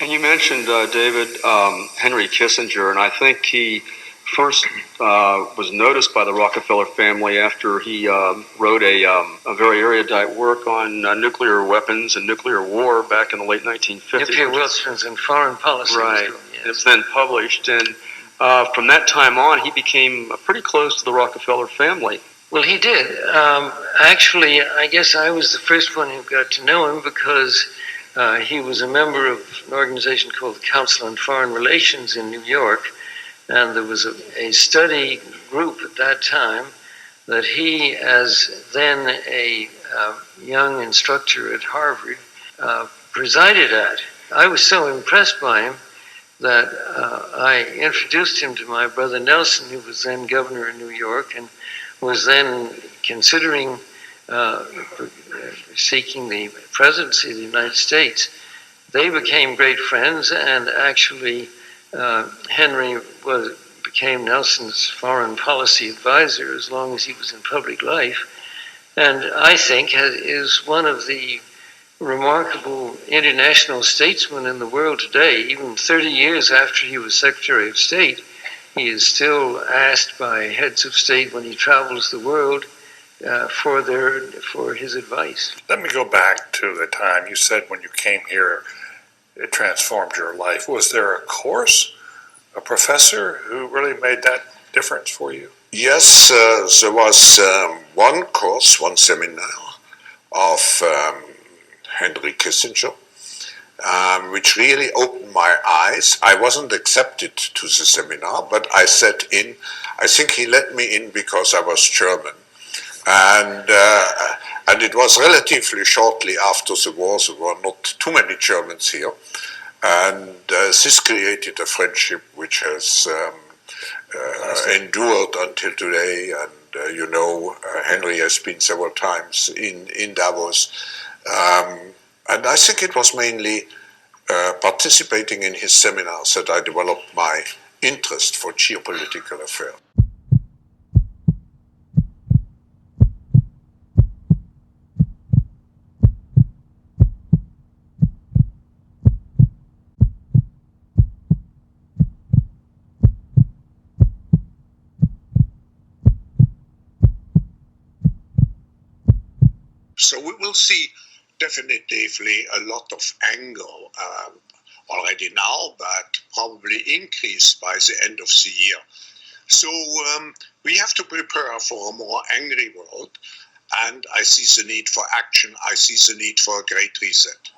And you mentioned, David, Henry Kissinger, and I think he first was noticed by the Rockefeller family after he wrote a very erudite work on nuclear weapons and nuclear war back in the late 1950s. Nuclear weapons and foreign policy. Right. Yes. It was then published, and from that time on, he became pretty close to the Rockefeller family. Well, he did. Actually, I guess I was the first one who got to know him because he was a member of an organization called the Council on Foreign Relations in New York, and there was a study group at that time that he, as then a young instructor at Harvard, presided at. I was so impressed by him that I introduced him to my brother Nelson, who was then governor of New York and was then considering seeking the presidency of the United States. They became great friends, and actually Henry became Nelson's foreign policy advisor as long as he was in public life, and I think is one of the remarkable international statesmen in the world today. Even 30 years after he was Secretary of State, he is still asked by heads of state when he travels the world for his advice. Let me go back to the time you said when you came here, it transformed your life. Was there a course, a professor who really made that difference for you? Yes, there was one course, one seminar of Henry Kissinger, which really opened my eyes. I wasn't accepted to the seminar, but I sat in. I think he let me in because I was German. And it was relatively shortly after the war. There were not too many Germans here. And this created a friendship which has endured until today. And Henry has been several times in Davos. And I think it was mainly participating in his seminars that I developed my interest for geopolitical affairs. So we will see definitively a lot of anger already now, but probably increase by the end of the year. So we have to prepare for a more angry world, and I see the need for action. I see the need for a great reset.